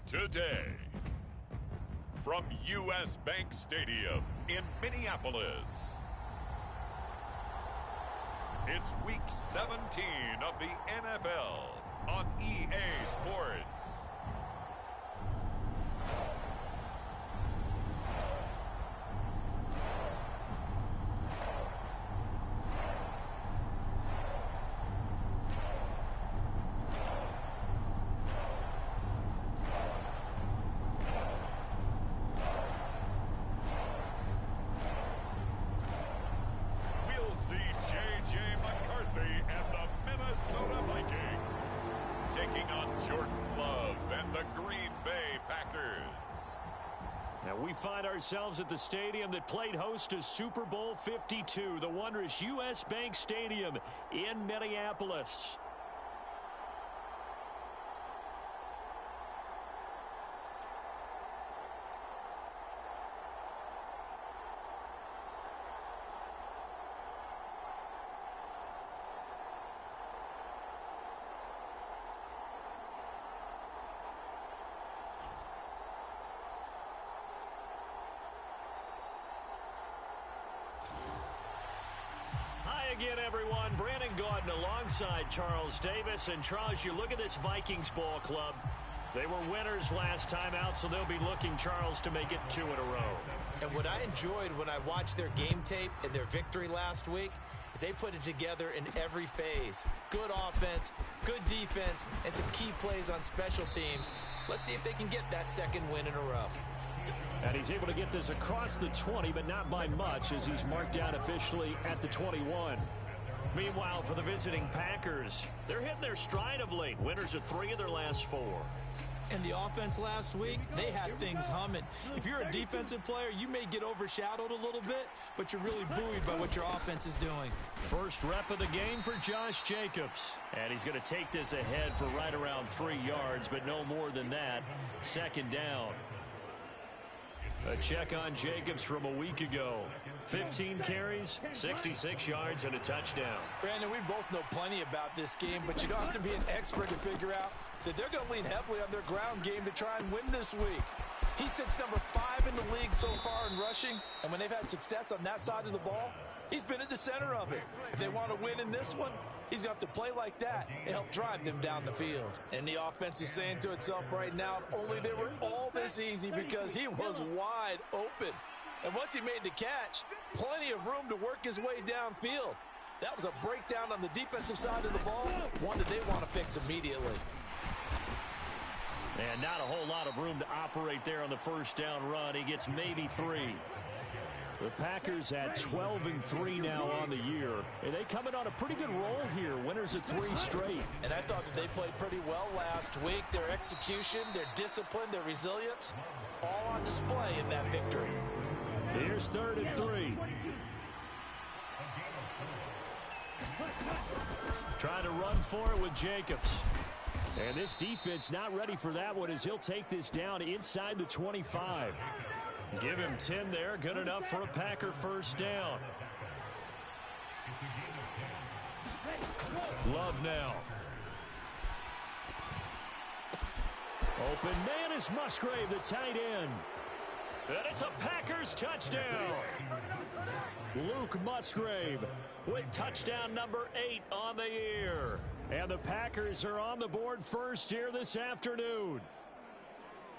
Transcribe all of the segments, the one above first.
Today, from U.S. Bank Stadium in Minneapolis, it's Week 17 of the NFL on EA Sports. We find ourselves at the stadium that played host to Super Bowl 52, the wondrous U.S. Bank Stadium in Minneapolis. Again, everyone, Brandon Gaudin alongside Charles Davis. And Charles, you look at this Vikings ball club. They were winners last time out, so they'll be looking, Charles, to make it 2 in a row. And what I enjoyed when I watched their game tape and their victory last week is they put it together in every phase. Good offense, good defense, and some key plays on special teams. Let's see if they can get that second win in a row. And he's able to get this across the 20, but not by much, as he's marked down officially at the 21. Meanwhile, for the visiting Packers, they're hitting their stride of late. Winners of 3 of their last 4. And the offense last week, they had things humming. If you're a defensive player, you may get overshadowed a little bit, but you're really buoyed by what your offense is doing. First rep of the game for Josh Jacobs. And he's going to take this ahead for right around 3 yards, but no more than that. Second down. A check on Jacobs from a week ago. 15 carries, 66 yards, and a touchdown. Brandon, we both know plenty about this game, but you don't have to be an expert to figure out that they're going to lean heavily on their ground game to try and win this week. He sits number 5 in the league so far in rushing, and when they've had success on that side of the ball, he's been at the center of it. If they want to win in this one, he's going to have to play like that and help drive them down the field. And the offense is saying to itself right now, only they were all this easy because he was wide open. And once he made the catch, plenty of room to work his way downfield. That was a breakdown on the defensive side of the ball, one that they want to fix immediately. And not a whole lot of room to operate there on the first down run. He gets maybe 3. The Packers at 12-3 now on the year. And they come in on a pretty good roll here. Winners of 3 straight. And I thought that they played pretty well last week. Their execution, their discipline, their resilience, all on display in that victory. Here's 3rd and 3. Trying to run for it with Jacobs. And this defense not ready for that one as he'll take this down inside the 25. Give him 10 there. Good enough for a Packer first down. Love now. Open man is Musgrave, the tight end. And it's a Packers touchdown. Luke Musgrave with touchdown number 8 on the year. And the Packers are on the board first here this afternoon.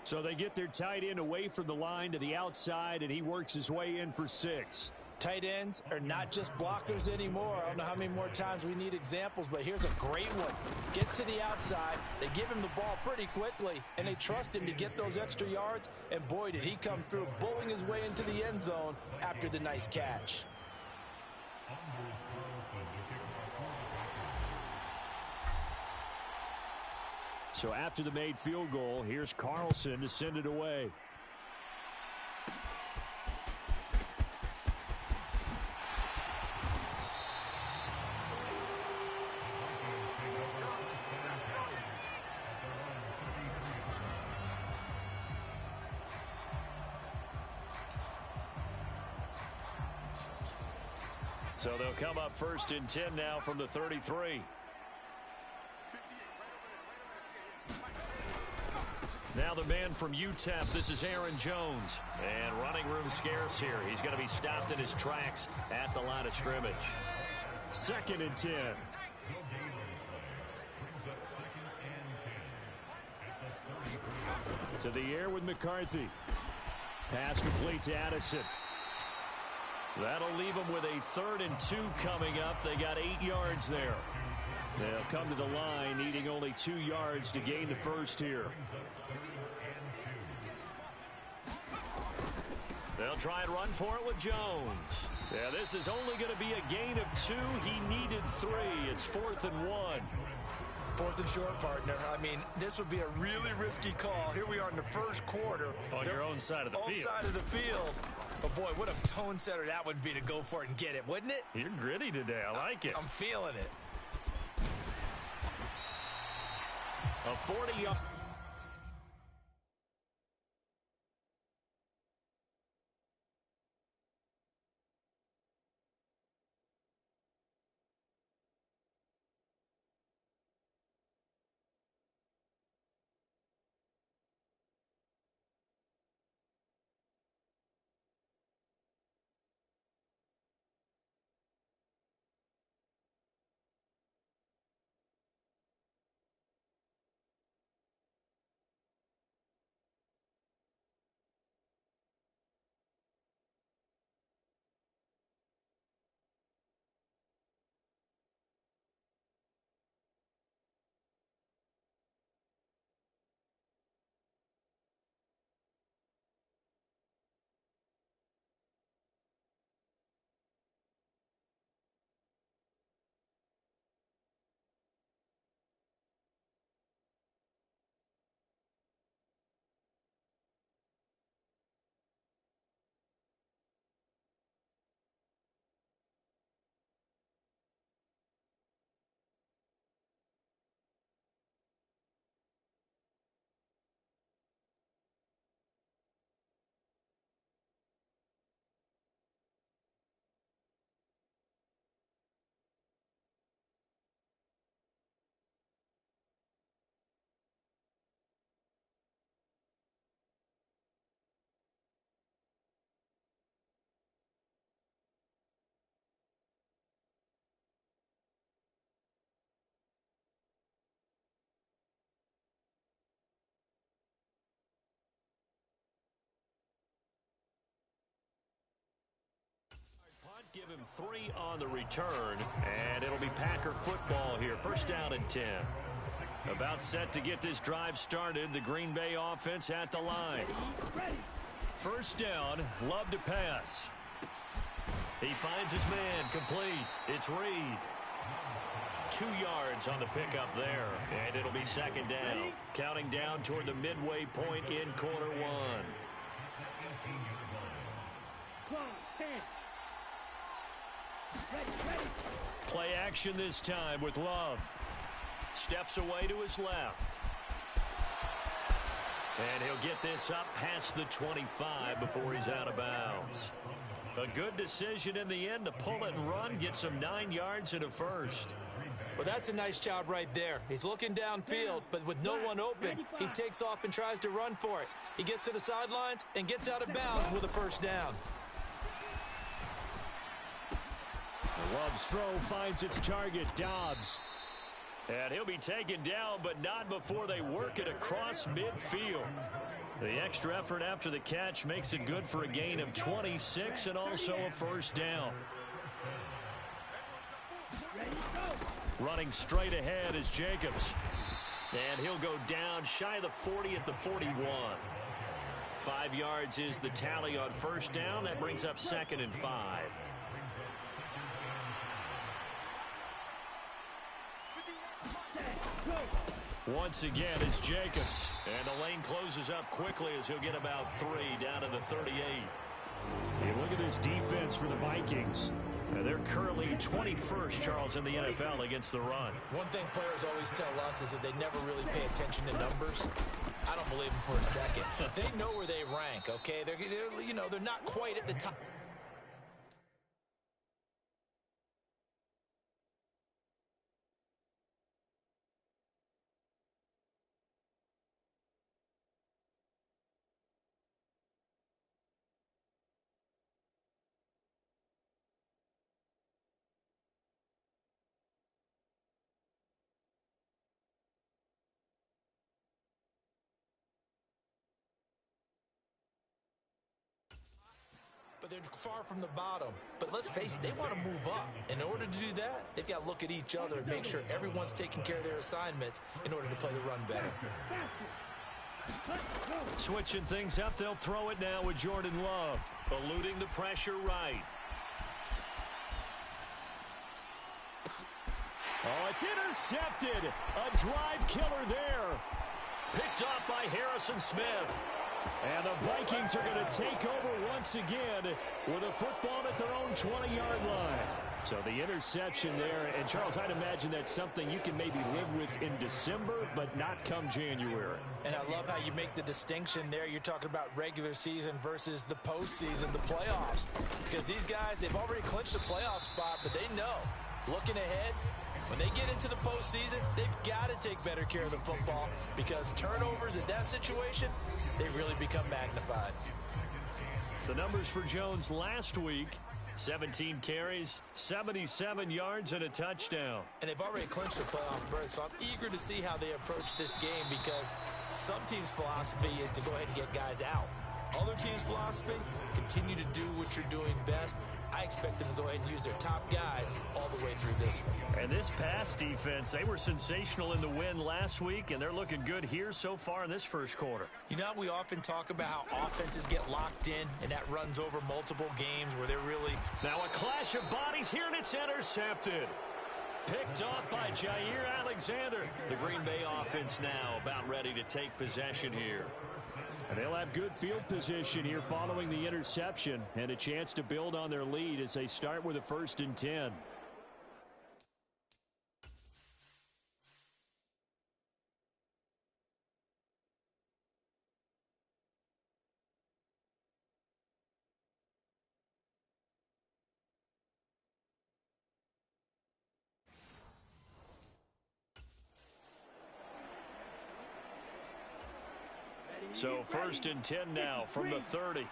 So they get their tight end away from the line to the outside, and he works his way in for 6. Tight ends are not just blockers anymore. I don't know how many more times we need examples, but here's a great one. Gets to the outside, they give him the ball pretty quickly, and they trust him to get those extra yards, and boy, did he come through, bullying his way into the end zone after the nice catch. So after the made field goal, here's Carlson to send it away. So they'll come up 1st and 10 now from the 33. Now the man from UTEP, this is Aaron Jones. And running room scarce here. He's going to be stopped in his tracks at the line of scrimmage. 2nd and 10. To the air with McCarthy. Pass complete to Addison. That'll leave them with a 3rd and 2 coming up. They got 8 yards there. They'll come to the line, needing only 2 yards to gain the first here. They'll try and run for it with Jones. Yeah, this is only going to be a gain of 2. He needed 3. It's 4th and 1. 4th and short, partner. I mean, this would be a really risky call. Here we are in the first quarter. On your own side of the field. Own side of the field. But, boy, what a tone setter that would be to go for it and get it, wouldn't it? You're gritty today. I like it. I'm feeling it. A 40-yard. Give him 3 on the return, and it'll be Packer football here. 1st down and 10. About set to get this drive started. The Green Bay offense at the line. 1st down, Love to pass. He finds his man, complete. It's Reed. 2 yards on the pickup there, and it'll be 2nd down. Counting down toward the midway point in quarter 1. Play action this time with Love. Steps away to his left. And he'll get this up past the 25 before he's out of bounds. A good decision in the end to pull it and run, get some 9 yards and a first. Well, that's a nice job right there. He's looking downfield, but with no one open, he takes off and tries to run for it. He gets to the sidelines and gets out of bounds with a 1st down. Love's throw finds its target, Dobbs. And he'll be taken down, but not before they work it across midfield. The extra effort after the catch makes it good for a gain of 26 and also a 1st down. Running straight ahead is Jacobs. And he'll go down shy of the 40 at the 41. 5 yards is the tally on 1st down. That brings up 2nd and 5. Once again, it's Jacobs. And the lane closes up quickly as he'll get about 3 down to the 38. Hey, look at this defense for the Vikings. They're currently 21st, Charles, in the NFL against the run. One thing players always tell us is that they never really pay attention to numbers. I don't believe them for a second. They know where they rank, okay? They're not quite at the top. they're far from the bottom. But let's face it, they want to move up. In order to do that, they've got to look at each other and make sure everyone's taking care of their assignments in order to play the run better. Switching things up, they'll throw it now with Jordan Love. Eluding the pressure right. Oh, it's intercepted. A drive killer there. Picked off by Harrison Smith. And the Vikings are going to take over once again with a football at their own 20-yard line. So the interception there, and Charles, I'd imagine that's something you can maybe live with in December, but not come January. And I love how you make the distinction there. You're talking about regular season versus the postseason, the playoffs. Because these guys, they've already clinched a playoff spot, but they know, looking ahead, when they get into the postseason, they've got to take better care of the football because turnovers in that situation, they really become magnified. The numbers for Jones last week, 17 carries, 77 yards, and a touchdown. And they've already clinched a playoff berth, so I'm eager to see how they approach this game because some teams' philosophy is to go ahead and get guys out. Other teams' philosophy, continue to do what you're doing best. I expect them to go ahead and use their top guys all the way through this one. And this pass defense, they were sensational in the win last week, and they're looking good here so far in this first quarter. You know, we often talk about how offenses get locked in, and that runs over multiple games where they're really... Now a clash of bodies here, and it's intercepted. Picked off by Jair Alexander. The Green Bay offense now about ready to take possession here. And they'll have good field position here following the interception and a chance to build on their lead as they start with a 1st and 10. So 1st and 10 now from the 30.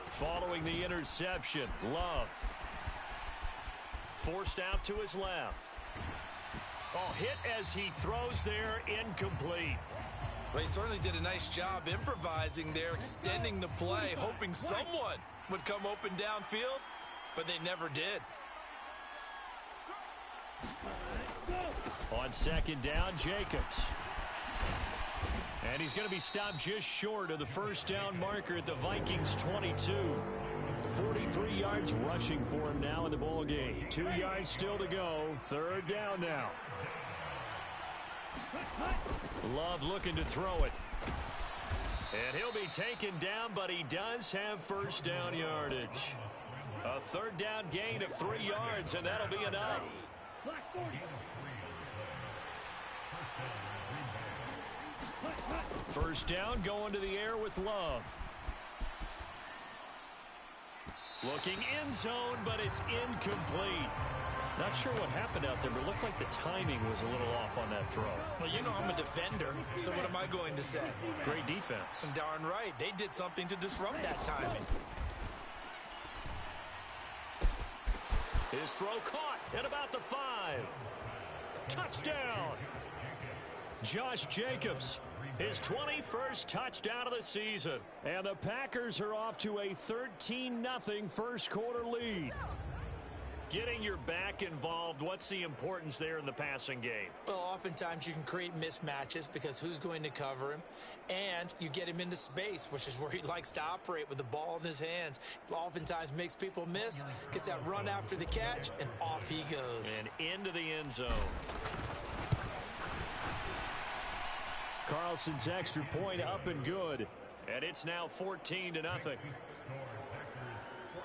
Following the interception, Love. Forced out to his left. Oh, hit as he throws there, incomplete. Well, he certainly did a nice job improvising there, extending the play, hoping someone would come open downfield, but they never did. On 2nd down, Jacobs. And he's going to be stopped just short of the 1st down marker at the Vikings 22. 43 yards rushing for him now in the ball game. 2 yards still to go. 3rd down now. Love looking to throw it. And he'll be taken down, but he does have 1st down yardage. A 3rd down gain of 3 yards, and that'll be enough. 1st down, going to the air with Love. Looking end zone, but it's incomplete. Not sure what happened out there, but it looked like the timing was a little off on that throw. Well, you know I'm a defender, so what am I going to say? Great defense. Darn right. They did something to disrupt that timing. His throw caught at about the 5. Touchdown. Josh Jacobs, his 21st touchdown of the season. And the Packers are off to a 13-0 first quarter lead. Getting your back involved, what's the importance there in the passing game? Well, oftentimes you can create mismatches because who's going to cover him? And you get him into space, which is where he likes to operate with the ball in his hands. Oftentimes makes people miss, gets that run after the catch, and off he goes. And into the end zone. Carlson's extra point up and good. And it's now 14-0.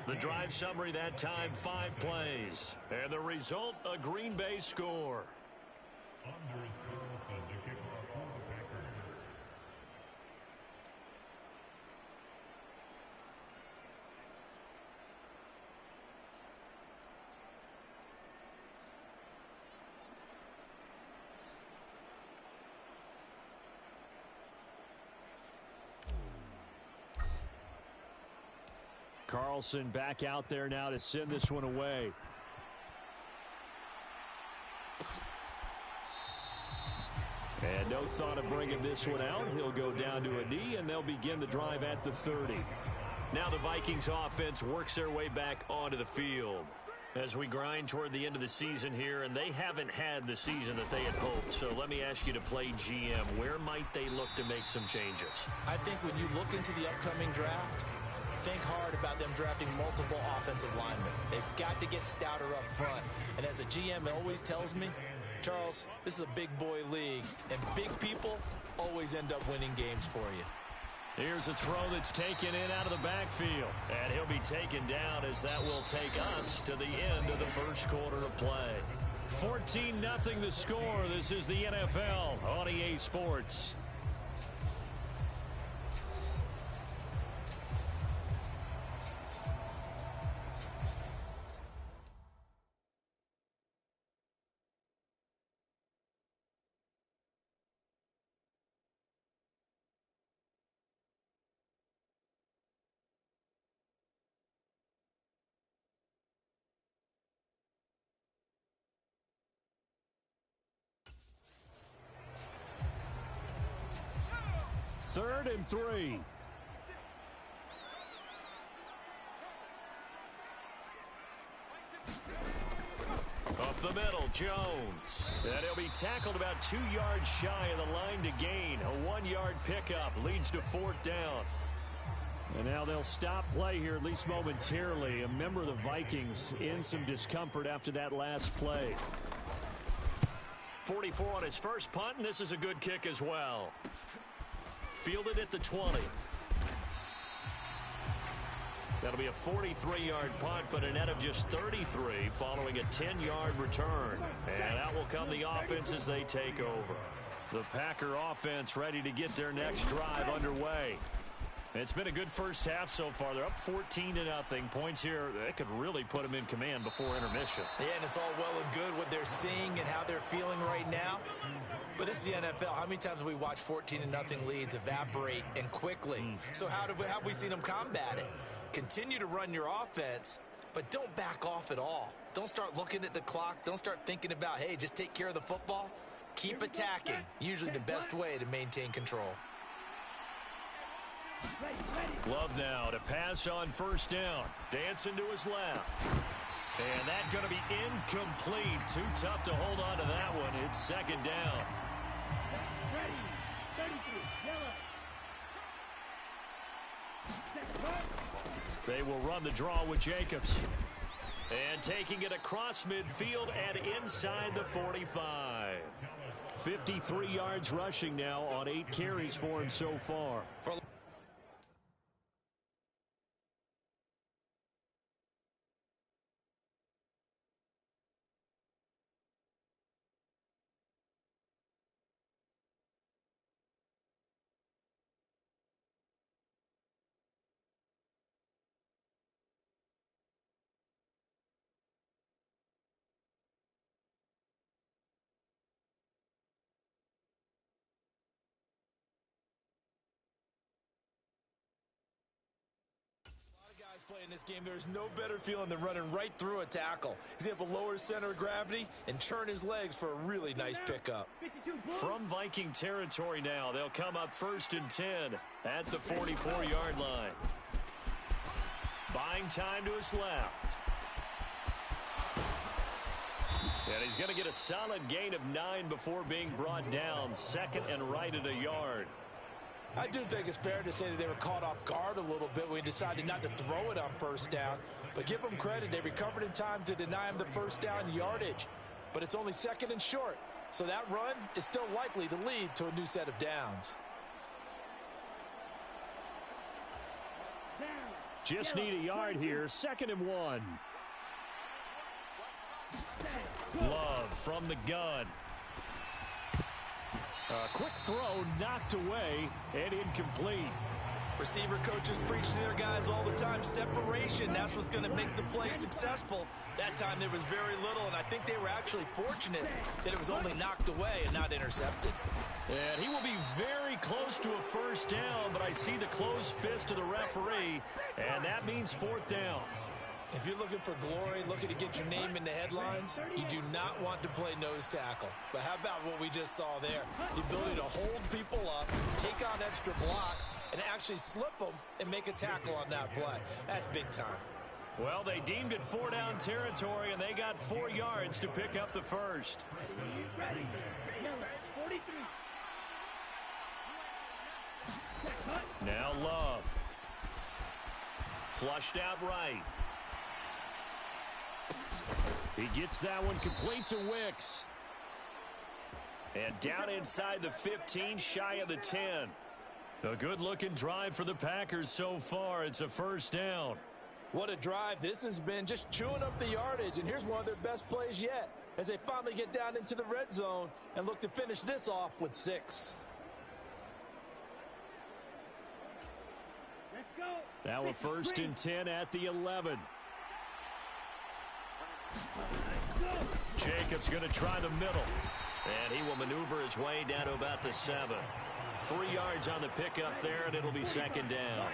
The drive summary that time, 5 plays. And the result, a Green Bay score. Carlson back out there now to send this one away. And No thought of bringing this one out. He'll go down to a knee, and they'll begin the drive at the 30. Now the Vikings offense works their way back onto the field as we grind toward the end of the season here, and they haven't had the season that they had hoped. So let me ask you to play GM. Where might they look to make some changes? I think when you look into the upcoming draft, think hard about them drafting multiple offensive linemen. They've got to get stouter up front. And as a GM always tells me, Charles, this is a big boy league, and big people always end up winning games for you. Here's a throw that's taken in out of the backfield. And he'll be taken down as that will take us to the end of the first quarter of play. 14-0 the score. This is the NFL on EA Sports. Third and 3. Up the middle, Jones. And he'll be tackled about 2 yards shy of the line to gain. A 1-yard pickup leads to 4th down. And now they'll stop play here, at least momentarily. A member of the Vikings in some discomfort after that last play. 44 on his first punt, and this is a good kick as well. Fielded at the 20. That'll be a 43-yard punt, but a net of just 33 following a 10-yard return. And out will come the offense as they take over. The Packer offense ready to get their next drive underway. It's been a good first half so far. They're up 14-0. Points here, that could really put them in command before intermission. Yeah, and it's all well and good what they're seeing and how they're feeling right now. But it's the NFL. How many times have we watched 14-0 leads evaporate and quickly? So how have we seen them combat it? Continue to run your offense, but don't back off at all. Don't start looking at the clock. Don't start thinking about, hey, just take care of the football. Keep attacking. Usually the best way to maintain control. Love now to pass on first down. Dancing to his left. And that's going to be incomplete. Too tough to hold on to that one. It's second down. They will run the draw with Jacobs. And taking it across midfield and inside the 45. 53 yards rushing now on 8 carries for him so far. Playing this game, there's no better feeling than running right through a tackle. He's able to lower his center of gravity and churn his legs for a really nice pickup. From Viking territory now, they'll come up 1st and 10 at the 44-yard line. Buying time to his left. And he's going to get a solid gain of 9 before being brought down. 2nd and right at a yard. I do think it's fair to say that they were caught off guard a little bit when we decided not to throw it on first down. But give them credit. They recovered in time to deny him the first down yardage. But it's only 2nd and short. So that run is still likely to lead to a new set of downs. Just need a yard here. 2nd and 1. Love from the gun. A quick throw knocked away and incomplete. Receiver coaches preach to their guys all the time. Separation, that's what's going to make the play successful. That time there was very little, and I think they were actually fortunate that it was only knocked away and not intercepted. And he will be very close to a first down, but I see the closed fist of the referee, and that means 4th down. If you're looking for glory, looking to get your name in the headlines, you do not want to play nose tackle. But how about what we just saw there? The ability to hold people up, take on extra blocks, and actually slip them and make a tackle on that play. That's big time. Well, they deemed it 4-down territory, and they got 4 yards to pick up the first. Now Love. Flushed out right. He gets that one complete to Wicks. And down inside the 15, shy of the 10. A good-looking drive for the Packers so far. It's a first down. What a drive this has been, just chewing up the yardage. And here's one of their best plays yet as they finally get down into the red zone and look to finish this off with 6. Now a first and 10 at the 11. Jacobs going to try the middle. And he will maneuver his way down to about the 7. 3 yards on the pickup there, and it'll be second down.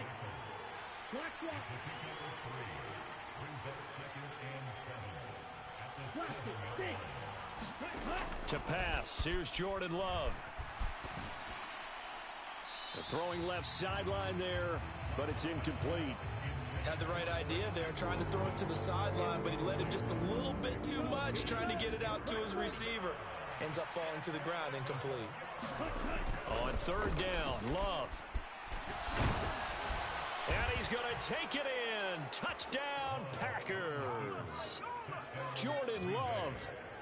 To pass, here's Jordan Love. Throwing left sideline there, but it's incomplete. Had the right idea there, trying to throw it to the sideline, but he let him just a little bit too much, trying to get it out to his receiver. Ends up falling to the ground, incomplete. On third down, Love. And he's going to take it in. Touchdown, Packers. Jordan Love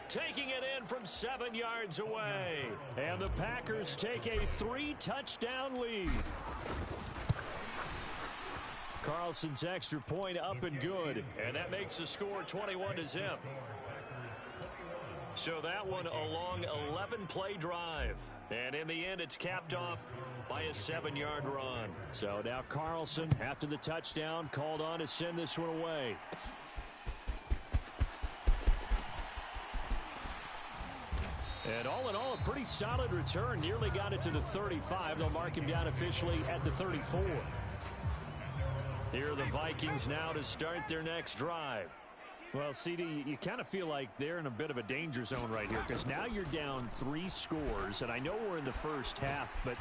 taking it in from 7 yards away. And the Packers take a 3-touchdown lead. Carlson's extra point up and good. And that makes the score 21-0. So that one a long 11-play drive. And in the end, it's capped off by a 7-yard run. So now Carlson, after the touchdown, called on to send this one away. And all in all, a pretty solid return. Nearly got it to the 35. They'll mark him down officially at the 34. Here are the Vikings now to start their next drive. Well, CD, you kind of feel like they're in a bit of a danger zone right here because now you're down 3 scores, and I know we're in the first half, but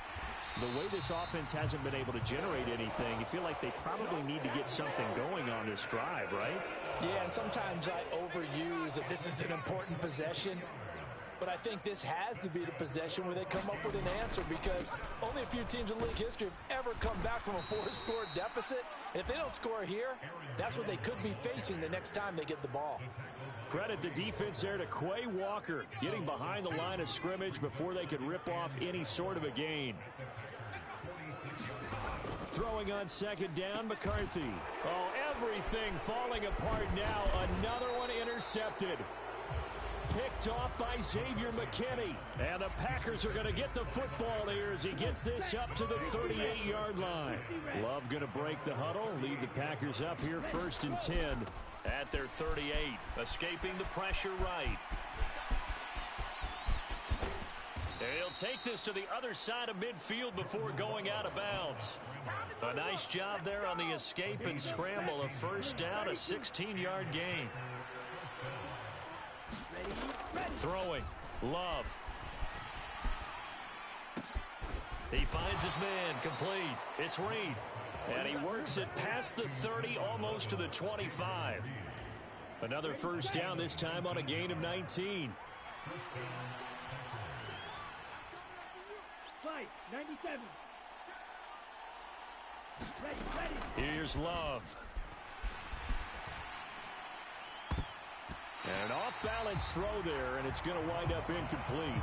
the way this offense hasn't been able to generate anything, you feel like they probably need to get something going on this drive, right? Yeah, and sometimes I overuse that this is an important possession. But I think this has to be the possession where they come up with an answer because only a few teams in league history have ever come back from a 4-score deficit. And if they don't score here, that's what they could be facing the next time they get the ball. Credit the defense there to Quay Walker, getting behind the line of scrimmage before they could rip off any sort of a gain. Throwing on second down, McCarthy. Oh, everything falling apart now. Another one intercepted. Picked off by Xavier McKinney. And the Packers are going to get the football here as he gets this up to the 38-yard line. Love going to break the huddle, lead the Packers up here first and 10 at their 38. Escaping the pressure right. He'll take this to the other side of midfield before going out of bounds. A nice job there on the escape and scramble. A first down, a 16-yard gain. Throwing. Love. He finds his man. Complete. It's Reed. And he works it past the 30, almost to the 25. Another first down, this time on a gain of 19. 97. Here's Love. And an off-balance throw there, and it's going to wind up incomplete.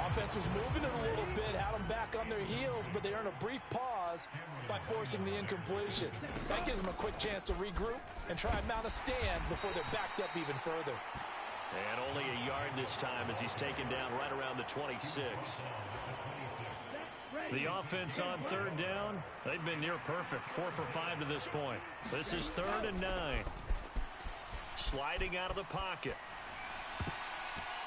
Offense was moving it a little bit, had them back on their heels, but they earn a brief pause by forcing the incompletion. That gives them a quick chance to regroup and try and mount a stand before they're backed up even further. And only a yard this time as he's taken down right around the 26. The offense on third down, they've been near perfect, 4 for 5 to this point. This is 3rd and 9. Sliding out of the pocket.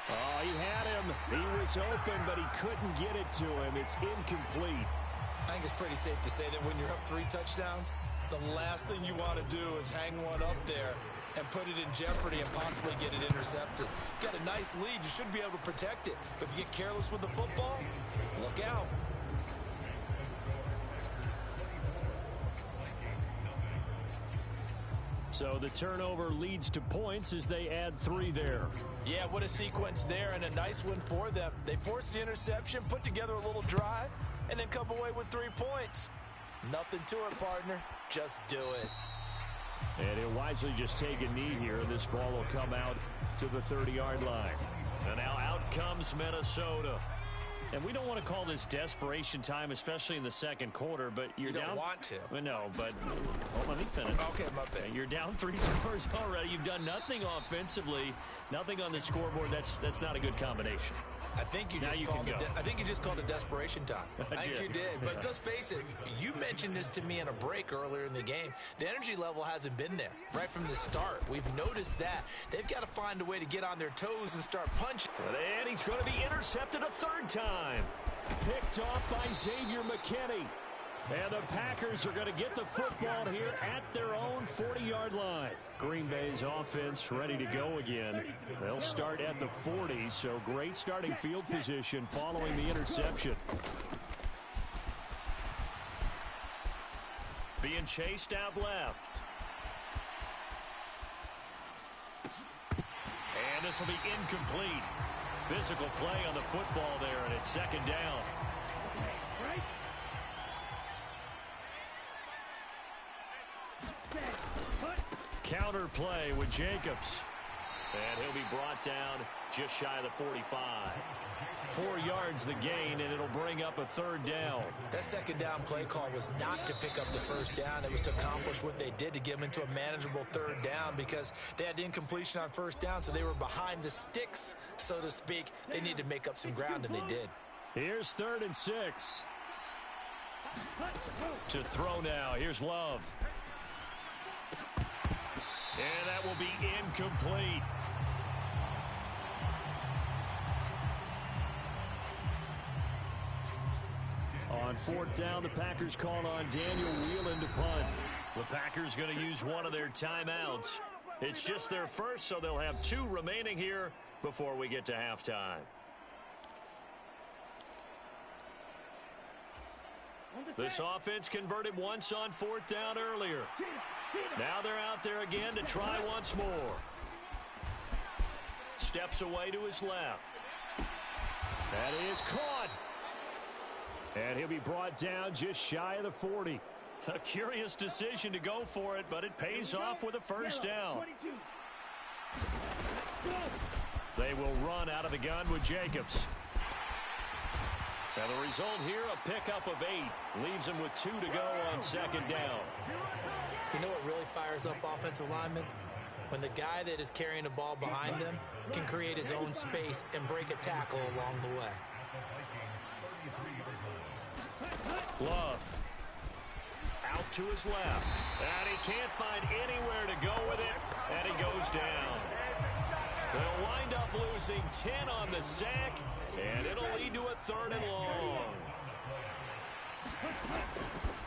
Oh, he had him. He was open, but he couldn't get it to him. It's incomplete. I think it's pretty safe to say that when you're up 3 touchdowns, The last thing you want to do is hang one up there and put it in jeopardy and possibly get it intercepted. Got a nice lead. You should be able to protect it. But if you get careless with the football, look out. So the turnover leads to points as they add 3 there. Yeah, what a sequence there, and a nice win for them. They forced the interception, put together a little drive, and then come away with 3 points. Nothing to it, partner. Just do it. And he'll wisely just take a knee here, and this ball will come out to the 30-yard line. And now out comes Minnesota. And we don't want to call this desperation time, especially in the second quarter, but you're down. You don't want to. No, but let me finish. Okay, my bad. You're down 3 scores already. You've done nothing offensively, nothing on the scoreboard. That's not a good combination. I think you just called it desperation time. I think you did. But let's face it, you mentioned this to me in a break earlier in the game. The energy level hasn't been there right from the start. We've noticed that. They've got to find a way to get on their toes and start punching. And he's going to be intercepted a 3rd time. Picked off by Xavier McKinney. And the Packers are going to get the football here at their own 40-yard line. Green Bay's offense ready to go again. They'll start at the 40, so great starting field position following the interception. Being chased out left. And this will be incomplete. Physical play on the football there, and it's 2nd down. Counter play with Jacobs. And he'll be brought down just shy of the 45. 4 yards the gain, and it'll bring up a 3rd down. That 2nd down play call was not to pick up the 1st down. It was to accomplish what they did to get them into a manageable 3rd down because they had incompletion on 1st down, so they were behind the sticks, so to speak. They needed to make up some ground, and they did. Here's 3rd and 6. To throw now. Here's Love. And that will be incomplete. On 4th down, the Packers called on Daniel Whelan to punt. The Packers going to use one of their timeouts. It's just their first, so they'll have 2 remaining here before we get to halftime. This offense converted once on 4th down earlier. Now they're out there again to try once more. Steps away to his left. That is caught. And he'll be brought down just shy of the 40. A curious decision to go for it, but it pays off with a 1st down. They will run out of the gun with Jacobs. And the result here, a pickup of 8. Leaves them with 2 to go on 2nd down. You know what really fires up offensive linemen? When the guy that is carrying the ball behind them can create his own space and break a tackle along the way. Love. Out to his left. And he can't find anywhere to go with it. And he goes down. They'll wind up losing 10 on the sack. And it'll lead to a 3rd and long.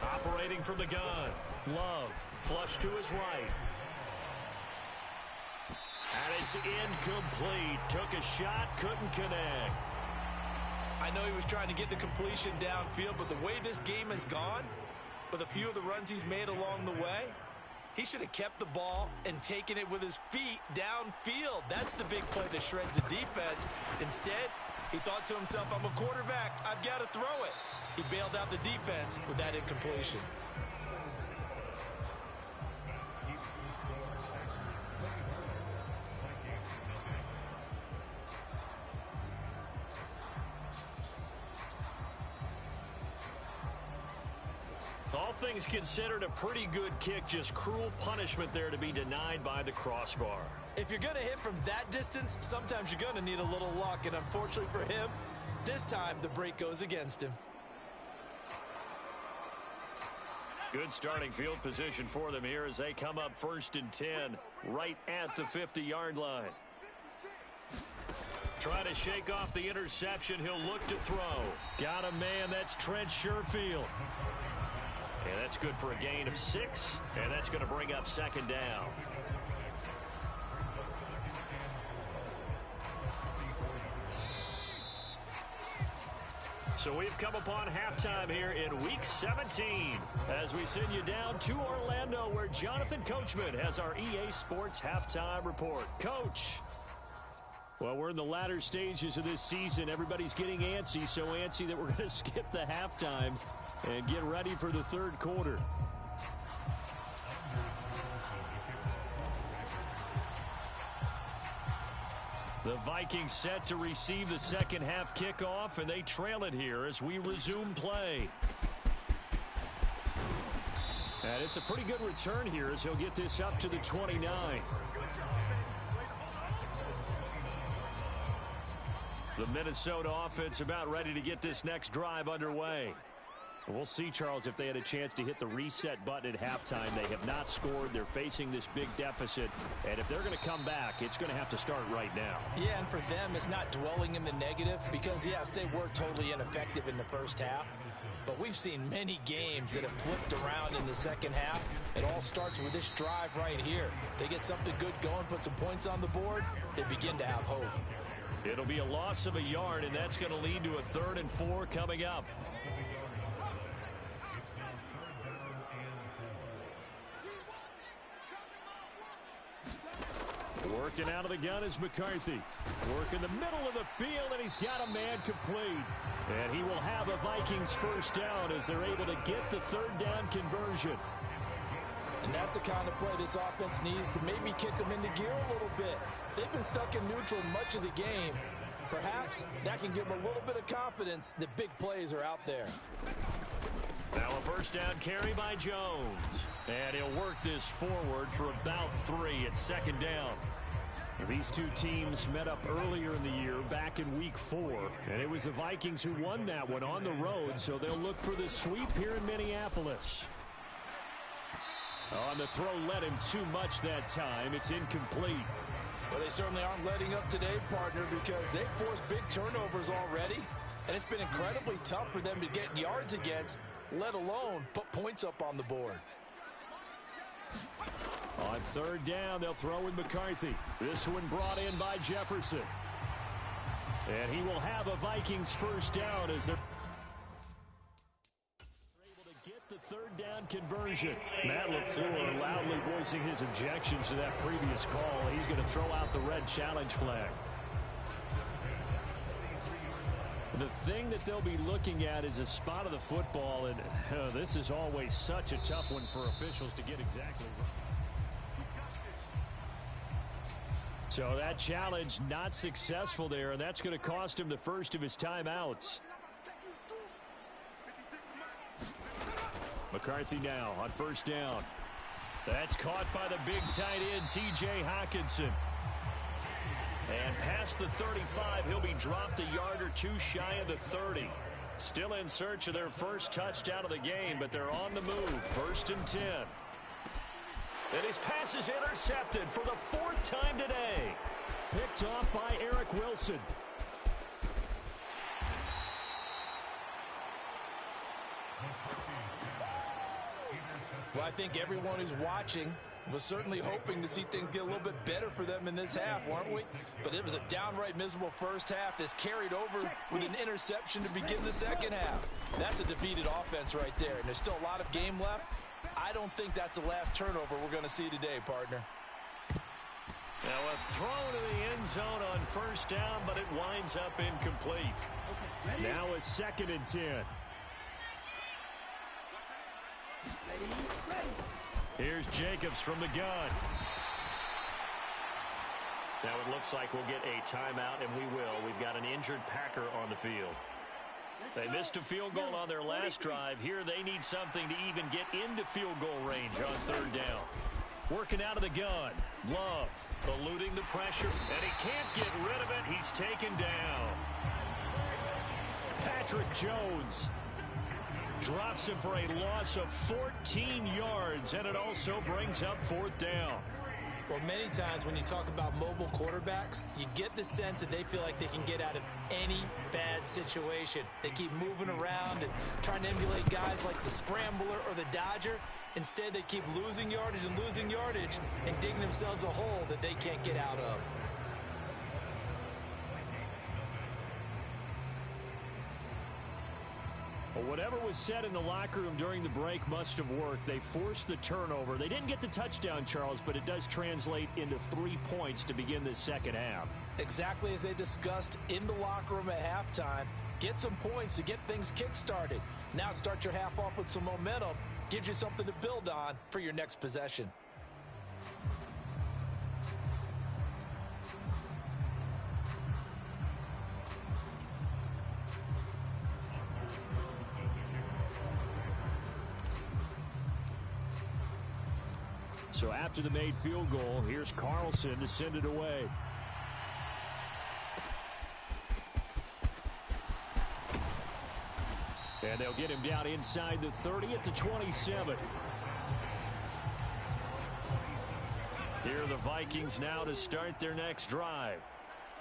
Operating from the gun. Love. Flush to his right. And it's incomplete. Took a shot. Couldn't connect. I know he was trying to get the completion downfield, but the way this game has gone, with a few of the runs he's made along the way, he should have kept the ball and taken it with his feet downfield. That's the big play that shreds the defense. Instead, he thought to himself, I'm a quarterback. I've got to throw it. He bailed out the defense with that incompletion. All things considered, a pretty good kick. Just cruel punishment there to be denied by the crossbar. If you're going to hit from that distance, sometimes you're going to need a little luck. And unfortunately for him, this time the break goes against him. Good starting field position for them here as they come up 1st and 10 right at the 50-yard line. Trying to shake off the interception. He'll look to throw. Got a man. That's Trent Sherfield. And that's good for a gain of 6, and that's going to bring up second down. So we've come upon halftime here in Week 17 as we send you down to Orlando where Jonathan Coachman has our EA Sports Halftime Report. Coach. Well, we're in the latter stages of this season. Everybody's getting antsy, so antsy that we're going to skip the halftime and get ready for the third quarter. The Vikings set to receive the second half kickoff, and they trail it here as we resume play. And it's a pretty good return here as he'll get this up to the 29. The Minnesota offense about ready to get this next drive underway. We'll see, Charles, if they had a chance to hit the reset button at halftime. They have not scored. They're facing this big deficit. And if they're going to come back, it's going to have to start right now. Yeah, and for them, it's not dwelling in the negative because, yes, they were totally ineffective in the first half. But we've seen many games that have flipped around in the second half. It all starts with this drive right here. They get something good going, put some points on the board, they begin to have hope. It'll be a loss of a yard, and that's going to lead to a 3rd and 4 coming up. Working out of the gun is McCarthy. Work in the middle of the field, and he's got a man complete. And he will have a Vikings first down as they're able to get the 3rd down conversion. And that's the kind of play this offense needs to maybe kick them into gear a little bit. They've been stuck in neutral much of the game. Perhaps that can give them a little bit of confidence that big plays are out there. Now a first down carry by Jones. And he'll work this forward for about 3 at second down. These two teams met up earlier in the year, back in Week 4. And it was the Vikings who won that one on the road, so they'll look for the sweep here in Minneapolis. On the throw, led him too much that time. It's incomplete. Well, they certainly aren't letting up today, partner, because they've forced big turnovers already. And it's been incredibly tough for them to get yards against, let alone put points up on the board. On 3rd down, they'll throw with McCarthy. This one brought in by Jefferson. And he will have a Vikings first down as they're able to get the 3rd down conversion. Matt LaFleur loudly voicing his objections to that previous call. He's going to throw out the red challenge flag. The thing that they'll be looking at is a spot of the football, and this is always such a tough one for officials to get exactly right. So that challenge not successful there, and that's going to cost him the first of his timeouts. McCarthy now on first down. That's caught by the big tight end, T.J. Hockenson. And past the 35, he'll be dropped a yard or two shy of the 30. Still in search of their first touchdown of the game, but they're on the move. 1st and 10. And his pass is intercepted for the 4th time today. Picked off by Eric Wilson. Well, I think everyone who's watching was certainly hoping to see things get a little bit better for them in this half, weren't we? But it was a downright miserable first half. This carried over with an interception to begin the second half. That's a defeated offense right there, and there's still a lot of game left. I don't think that's the last turnover we're going to see today, partner. Now a throw to the end zone on first down, but it winds up incomplete. Now a 2nd and 10. Here's Jacobs from the gun. Now it looks like we'll get a timeout, and we will. We've got an injured Packer on the field. They missed a field goal on their last drive. Here they need something to even get into field goal range on 3rd down. Working out of the gun. Love eluding the pressure, and he can't get rid of it. He's taken down. Patrick Jones drops him for a loss of 14 yards, and it also brings up 4th down. Well, many times when you talk about mobile quarterbacks, you get the sense that they feel like they can get out of any bad situation. They keep moving around and trying to emulate guys like the Scrambler or the Dodger. Instead, they keep losing yardage and digging themselves a hole that they can't get out of. Well, whatever was said in the locker room during the break must have worked. They forced the turnover. They didn't get the touchdown, Charles, but it does translate into 3 points to begin this second half. Exactly as they discussed in the locker room at halftime. Get some points to get things kick-started. Now start your half off with some momentum. Gives you something to build on for your next possession. So after the made field goal, here's Carlson to send it away. And they'll get him down inside the 30 at the 27. Here are the Vikings now to start their next drive.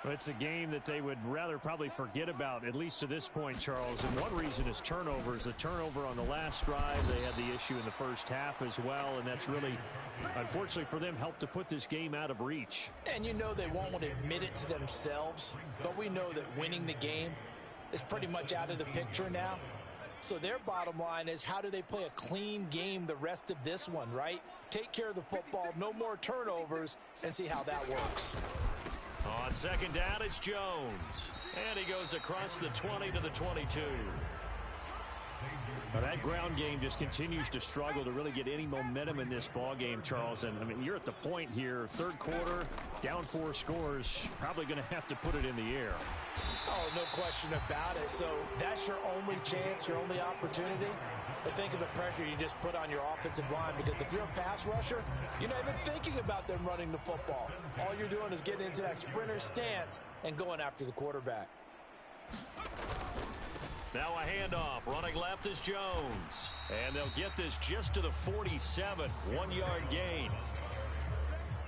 Well, it's a game that they would rather probably forget about, at least to this point, Charles. And one reason is turnovers. The turnover on the last drive, they had the issue in the first half as well. And that's really, unfortunately for them, helped to put this game out of reach. And you know they won't want to admit it to themselves. But we know that winning the game is pretty much out of the picture now. So their bottom line is, how do they play a clean game the rest of this one, right? Take care of the football, no more turnovers, and see how that works. On second down, it's Jones. And he goes across the 20 to the 22. Now that ground game just continues to struggle to really get any momentum in this ball game, Charles. And I mean, you're at the point here, third quarter, down 4 scores, probably going to have to put it in the air. Oh, no question about it. So that's your only chance, your only opportunity. But think of the pressure you just put on your offensive line, because if you're a pass rusher, you're not even thinking about them running the football. All you're doing is getting into that sprinter stance and going after the quarterback. Now a handoff. Running left is Jones. And they'll get this just to the 47. 1-yard gain.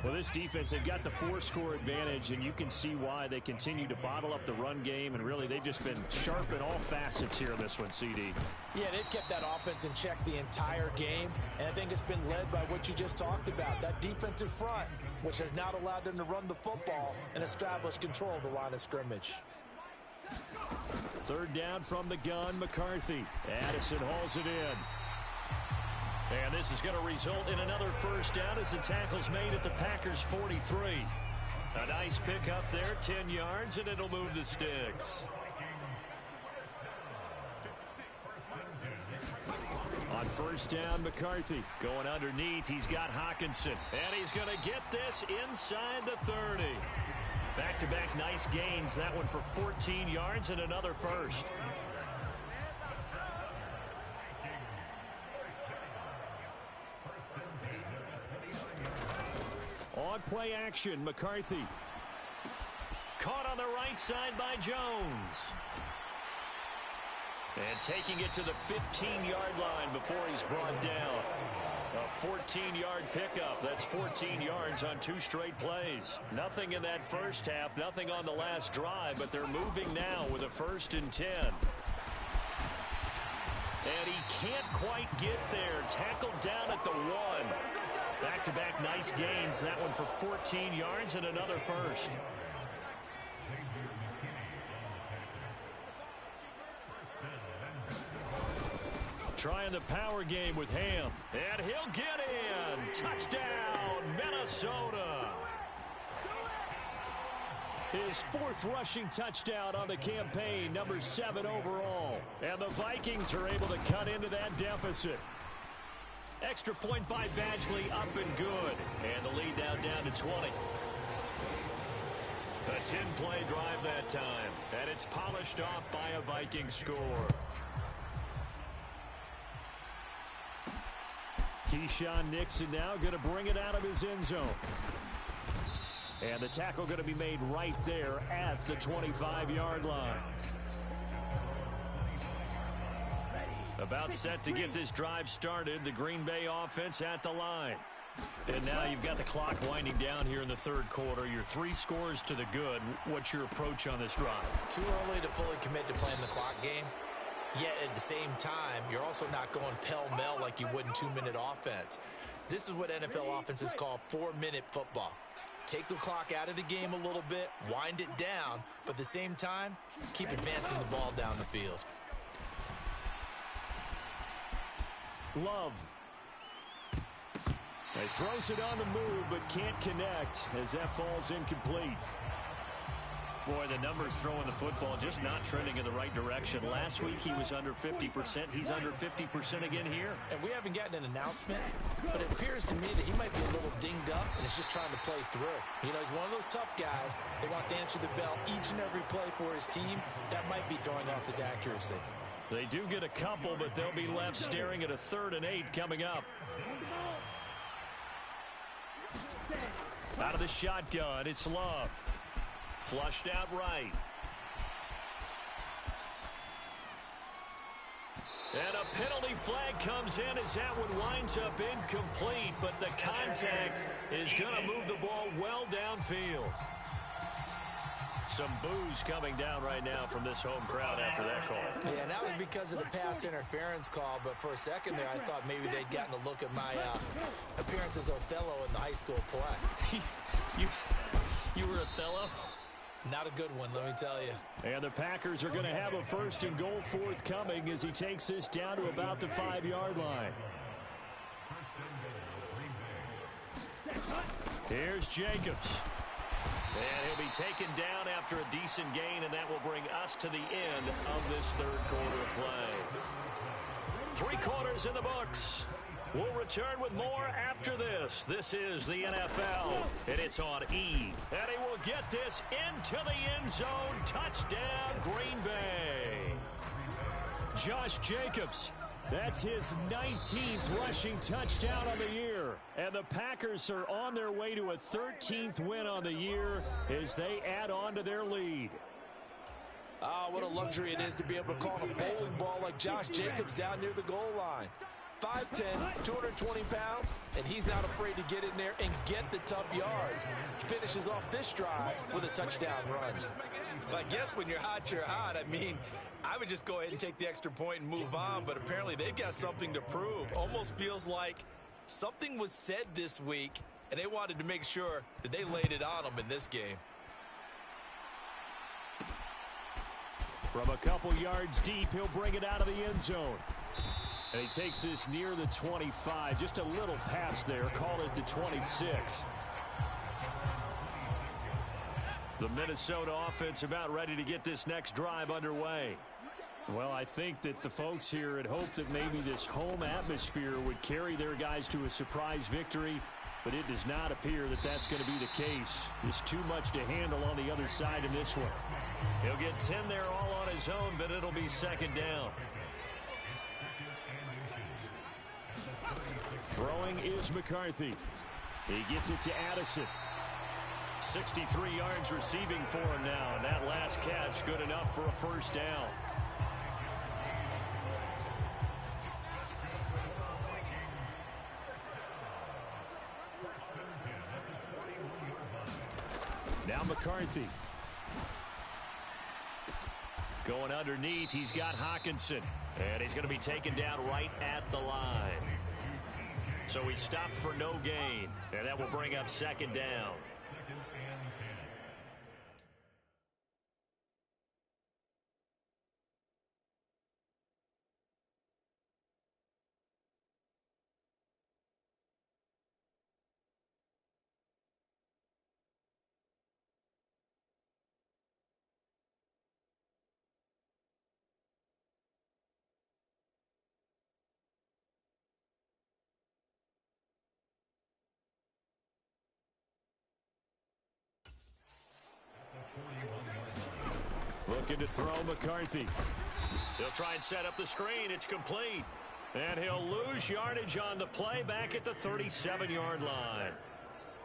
Well, this defense, they've got the 4-score advantage, and you can see why they continue to bottle up the run game, and really they've just been sharp in all facets here in this one, CD. Yeah, they've kept that offense in check the entire game, and I think it's been led by what you just talked about, that defensive front, which has not allowed them to run the football and establish control of the line of scrimmage. Third down from the gun, McCarthy. Addison hauls it in. And this is going to result in another first down as the tackle's made at the Packers' 43. A nice pickup there, 10 yards, and it'll move the sticks. On first down, McCarthy going underneath. He's got Hawkinson, and he's going to get this inside the 30. Back-to-back nice gains. That one for 14 yards and another first. On play action, McCarthy. Caught on the right side by Jones. And taking it to the 15-yard line before he's brought down. A 14-yard pickup. That's 14 yards on 2 straight plays. Nothing in that first half, nothing on the last drive, but they're moving now with a 1st and 10. And he can't quite get there. Tackled down at the 1. Back-to-back nice gains. That one for 14 yards and another first. Trying the power game with Ham. And he'll get in. Touchdown, Minnesota. His 4th rushing touchdown on the campaign, number 7 overall. And the Vikings are able to cut into that deficit. Extra point by Badgley, up and good. And the lead now down to 20. A 10-play drive that time. And it's polished off by a Viking score. Keyshawn Nixon now going to bring it out of his end zone. And the tackle going to be made right there at the 25-yard line. About set to get this drive started. The Green Bay offense at the line. And now you've got the clock winding down here in the third quarter. You're 3 scores to the good. What's your approach on this drive? Too early to fully commit to playing the clock game. Yet at the same time, you're also not going pell-mell like you would in 2-minute offense. This is what NFL offenses call 4-minute football. Take the clock out of the game a little bit, wind it down, but at the same time, keep advancing the ball down the field. Love. He throws it on the move, but can't connect as that falls incomplete. Boy, the numbers throwing the football just not trending in the right direction. Last week he was under 50%. He's under 50% again here. And we haven't gotten an announcement, but it appears to me that he might be a little dinged up and is just trying to play through. You know, he's one of those tough guys that wants to answer the bell each and every play for his team. That might be throwing off his accuracy. They do get a couple, but they'll be left staring at a 3rd and 8 coming up. Out of the shotgun, it's Love. Flushed out right. And a penalty flag comes in as that one winds up incomplete, but the contact is going to move the ball well downfield. Some boos coming down right now from this home crowd after that call. Yeah, and that was because of the pass interference call, but for a second there I thought maybe they'd gotten a look at my appearance as Othello in the high school play. You were Othello? Not a good one, let me tell you. And the Packers are going to have a 1st and goal forthcoming as he takes this down to about the 5-yard line. Here's Jacobs. And he'll be taken down after a decent gain, and that will bring us to the end of this third quarter of play. 3 quarters in the books. We'll return with more after this. This is the NFL, and it's on E. And he will get this into the end zone. Touchdown, Green Bay. Josh Jacobs. That's his 19th rushing touchdown on the year. And the Packers are on their way to a 13th win on the year as they add on to their lead. Ah, what a luxury it is to be able to call a bowling ball like Josh Jacobs down near the goal line. 5'10", 220 pounds, and he's not afraid to get in there and get the tough yards. He finishes off this drive with a touchdown run. But I guess when you're hot, you're hot. I mean, I would just go ahead and take the extra point and move on, but apparently they've got something to prove. Almost feels like something was said this week, and they wanted to make sure that they laid it on them in this game. From a couple yards deep, he'll bring it out of the end zone. And he takes this near the 25. Just a little pass there. Called it the 26. The Minnesota offense about ready to get this next drive underway. Well, I think that the folks here had hoped that maybe this home atmosphere would carry their guys to a surprise victory, but it does not appear that that's going to be the case. There's too much to handle on the other side in this one. He'll get 10 there all on his own, but it'll be 2nd down. Throwing is McCarthy. He gets it to Addison. 63 yards receiving for him now, and that last catch good enough for a 1st down. Now McCarthy. Going underneath, he's got Hawkinson. And he's going to be taken down right at the line. So he stopped for no gain, and that will bring up 2nd down. Looking to throw McCarthy. He'll try and set up the screen. It's complete. And he'll lose yardage on the play back at the 37-yard line.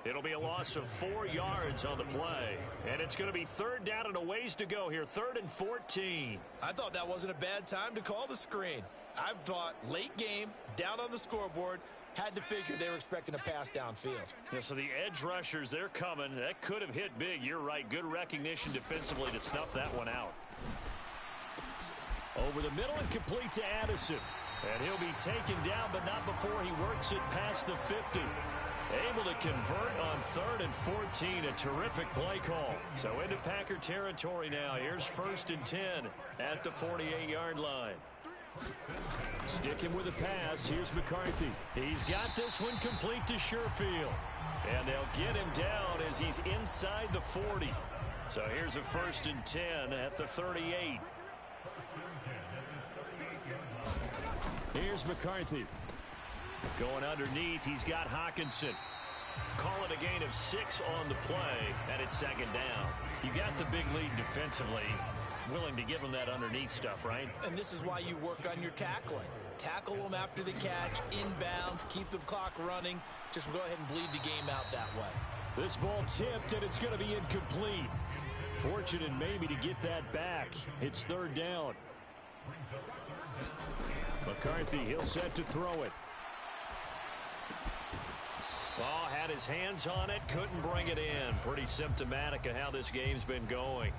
It'll be a loss of 4 yards on the play. And it's going to be 3rd down and a ways to go here. 3rd and 14. I thought that wasn't a bad time to call the screen. I thought late game, down on the scoreboard, Had to figure they were expecting a pass downfield. Yeah, so the edge rushers, they're coming. That could have hit big. You're right. Good recognition defensively to snuff that one out. Over the middle and complete to Addison. And he'll be taken down, but not before he works it past the 50. Able to convert on 3rd and 14. A terrific play call. So into Packer territory now. Here's 1st and 10 at the 48-yard line. Sticking with the pass. Here's McCarthy. He's got this one complete to Sherfield. And they'll get him down as he's inside the 40. So here's a 1st and 10 at the 38. Here's McCarthy. Going underneath, he's got Hawkinson. Call it a gain of 6 on the play, and it's 2nd down. You got the big lead defensively. Willing to give him that underneath stuff, right? And this is why you work on your tackling. Tackle them after the catch, inbounds, keep the clock running. Just go ahead and bleed the game out that way. This ball tipped, and it's going to be incomplete. Fortunate maybe to get that back. It's 3rd down. McCarthy, he'll set to throw it. Oh, had his hands on it, couldn't bring it in. Pretty symptomatic of how this game's been going.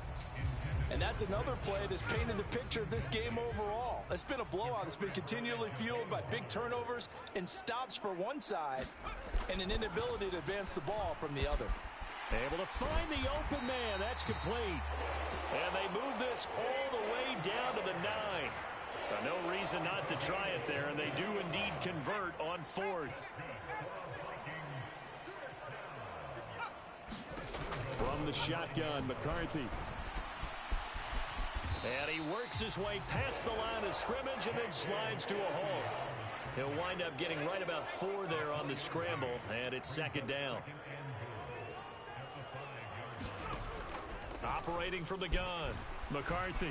And that's another play that's painted the picture of this game overall. It's been a blowout. It's been continually fueled by big turnovers and stops for one side and an inability to advance the ball from the other. Able to find the open man. That's complete. And they move this all the way down to the 9. No reason not to try it there, and they do indeed convert on 4th. From the shotgun, McCarthy. And he works his way past the line of scrimmage and then slides to a halt. He'll wind up getting right about 4 there on the scramble, and it's 2nd down. Operating from the gun, McCarthy.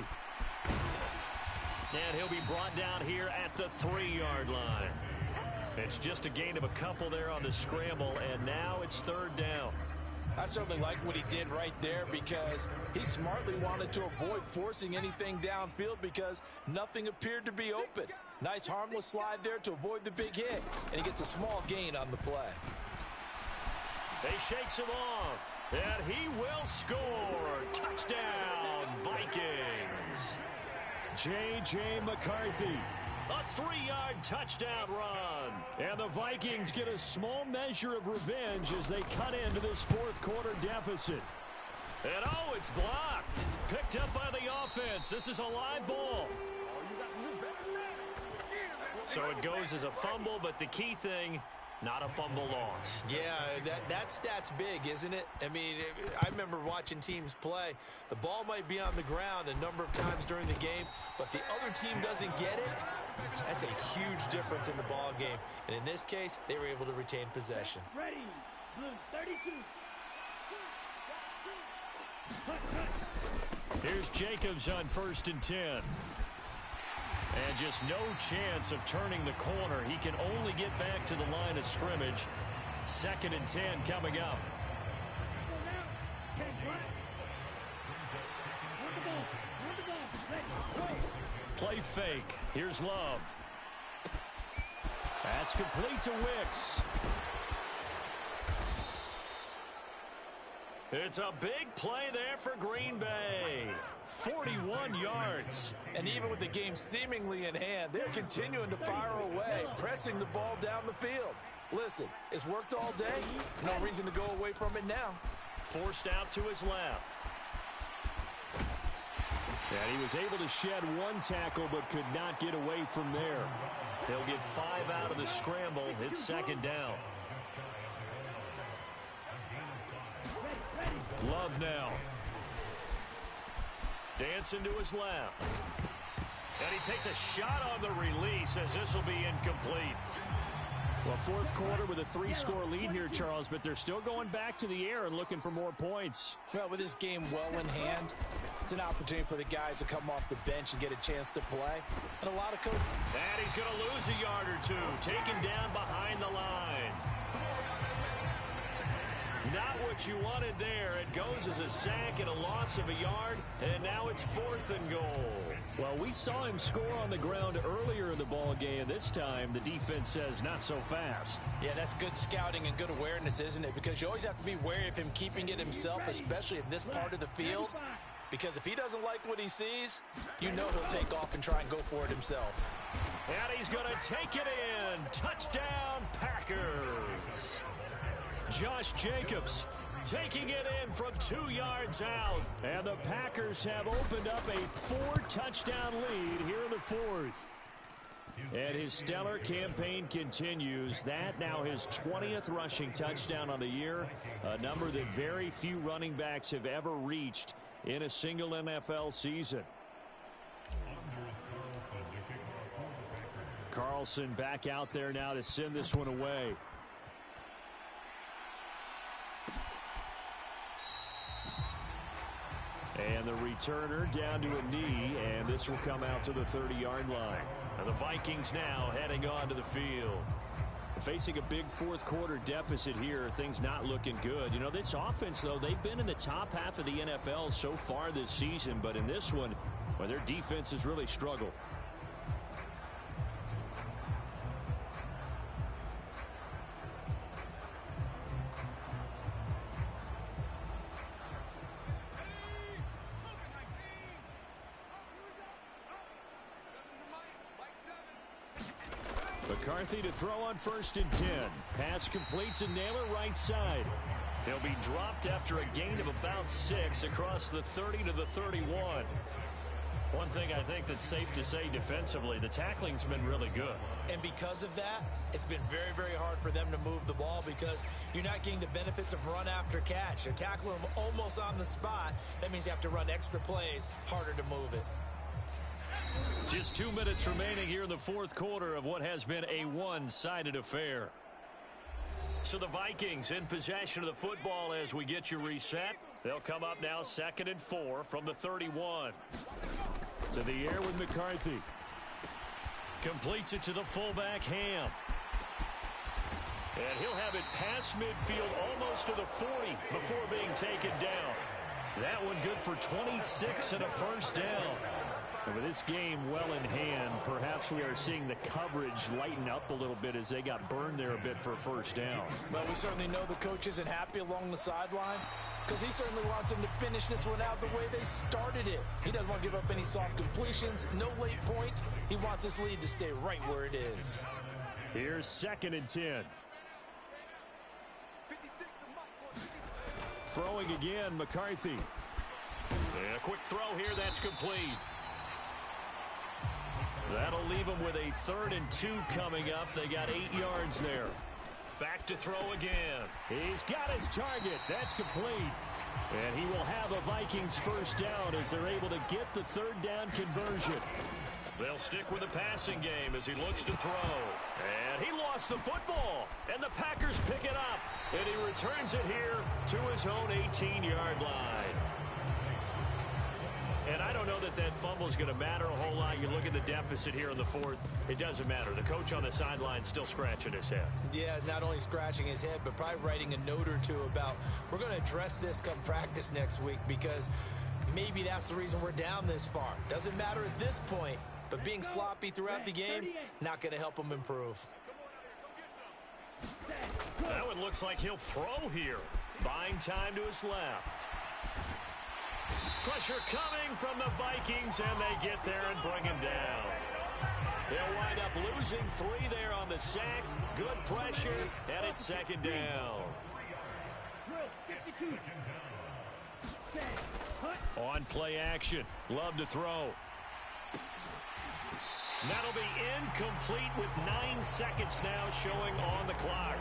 And he'll be brought down here at the 3-yard line. It's just a gain of a couple there on the scramble, and now it's 3rd down. I certainly like what he did right there because he smartly wanted to avoid forcing anything downfield because nothing appeared to be open. Nice harmless slide there to avoid the big hit, and he gets a small gain on the play. They shakes him off, and he will score. Touchdown, Vikings. J.J. McCarthy. A 3-yard touchdown run. And the Vikings get a small measure of revenge as they cut into this 4th quarter deficit. And oh, it's blocked. Picked up by the offense. This is a live ball. So it goes as a fumble, but the key thing, not a fumble loss. Yeah, that stat's big, isn't it? I mean, I remember watching teams play. The ball might be on the ground a number of times during the game, but the other team doesn't get it. That's a huge difference in the ball game. And in this case, they were able to retain possession. Ready, blue 32. Here's Jacobs on 1st and 10. And just no chance of turning the corner. He can only get back to the line of scrimmage. 2nd and 10 coming up. Play fake. Here's Love. That's complete to Wicks. It's a big play there for Green Bay. 41 yards. And even with the game seemingly in hand, they're continuing to fire away, pressing the ball down the field. Listen, it's worked all day. No reason to go away from it now. Forced out to his left. And he was able to shed one tackle but could not get away from there. They'll get 5 out of the scramble. It's 2nd down. Love now. Dancing to his left. And he takes a shot on the release as this will be incomplete. Well, 4th quarter with a 3-score lead here, Charles, but they're still going back to the air and looking for more points. Well, with this game well in hand, it's an opportunity for the guys to come off the bench and get a chance to play. And a lot of coaches. And he's going to lose a yard or two. Taken down behind the line. Not what you wanted there. It goes as a sack and a loss of a yard, and now it's 4th and goal. Well, we saw him score on the ground earlier in the ball game. This time, the defense says not so fast. Yeah, that's good scouting and good awareness, isn't it? Because you always have to be wary of him keeping it himself, especially in this part of the field. Because if he doesn't like what he sees, you know he'll take off and try and go for it himself. And he's going to take it in. Touchdown, Packers. Josh Jacobs taking it in from 2 yards out. And the Packers have opened up a 4-touchdown lead here in the 4th. And his stellar campaign continues. That now his 20th rushing touchdown on the year, a number that very few running backs have ever reached in a single NFL season. Carlson back out there now to send this one away. And the returner down to a knee, and this will come out to the 30-yard line. And the Vikings now heading onto the field. Facing a big fourth-quarter deficit here, things not looking good. You know, this offense, though, they've been in the top half of the NFL so far this season, but in this one, well, their defense has really struggled. McCarthy to throw on 1st and 10. Pass complete to Naylor right side. He'll be dropped after a gain of about 6 across the 30 to the 31. One thing I think that's safe to say defensively, the tackling's been really good. And because of that, it's been very, very hard for them to move the ball because you're not getting the benefits of run after catch. They're tackling them almost on the spot. That means you have to run extra plays, harder to move it. Just 2 minutes remaining here in the 4th quarter of what has been a one-sided affair. So the Vikings in possession of the football as we get you reset. They'll come up now 2nd and 4 from the 31. To the air with McCarthy. Completes it to the fullback, Ham. And he'll have it past midfield almost to the 40 before being taken down. That one good for 26 and a 1st down. And with this game well in hand, perhaps we are seeing the coverage lighten up a little bit as they got burned there a bit for a 1st down. But we certainly know the coach isn't happy along the sideline because he certainly wants them to finish this one out the way they started it. He doesn't want to give up any soft completions, no late points. He wants this lead to stay right where it is. Here's 2nd and 10. Throwing again, McCarthy. And a quick throw here, that's complete. That'll leave them with a 3rd and 2 coming up. They got 8 yards there. Back to throw again. He's got his target. That's complete. And he will have a Vikings 1st down as they're able to get the 3rd down conversion. They'll stick with the passing game as he looks to throw. And he lost the football. And the Packers pick it up. And he returns it here to his own 18-yard line. And I don't know that that fumble is going to matter a whole lot. You look at the deficit here in the 4th. It doesn't matter. The coach on the sideline still scratching his head. Yeah, not only scratching his head, but probably writing a note or two about we're going to address this come practice next week because maybe that's the reason we're down this far. Doesn't matter at this point, but being sloppy throughout the game, not going to help him improve. That one looks like he'll throw here. Buying time to his left. Pressure coming from the Vikings, and they get there and bring him down. They'll wind up losing 3 there on the sack. Good pressure, and it's 2nd down. On play action. Love to throw. That'll be incomplete with 9 seconds now showing on the clock.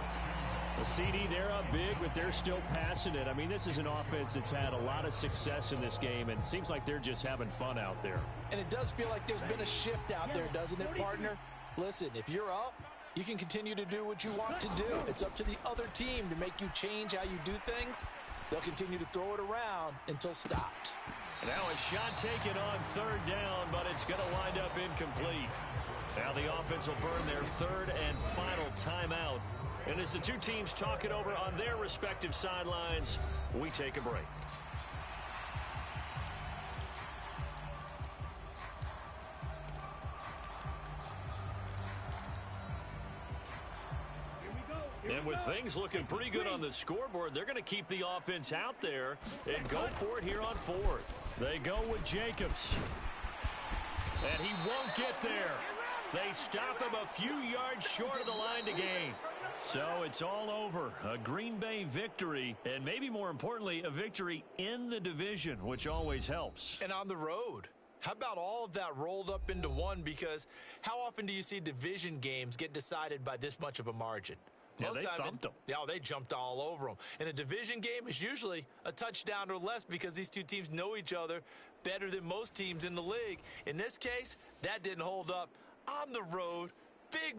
The CD, they're up big, but they're still passing it. I mean, this is an offense that's had a lot of success in this game, and it seems like they're just having fun out there. And it does feel like there's been a shift out there, doesn't it, partner? Listen, if you're up, you can continue to do what you want to do. It's up to the other team to make you change how you do things. They'll continue to throw it around until stopped. Now a shot taken on 3rd down, but it's going to wind up incomplete. Now the offense will burn their 3rd and final timeout And as the two teams talk it over on their respective sidelines, we take a break. And with things looking pretty good on the scoreboard, they're going to keep the offense out there and go for it here on fourth. They go with Jacobs. And he won't get there. They stop him a few yards short of the line to gain. So it's all over. A Green Bay victory, and maybe more importantly, a victory in the division, which always helps. And on the road. How about all of that rolled up into one? Because how often do you see division games get decided by this much of a margin? Yeah, they thumped them. Yeah, they jumped all over them. And a division game is usually a touchdown or less because these two teams know each other better than most teams in the league. In this case, that didn't hold up. On the road, big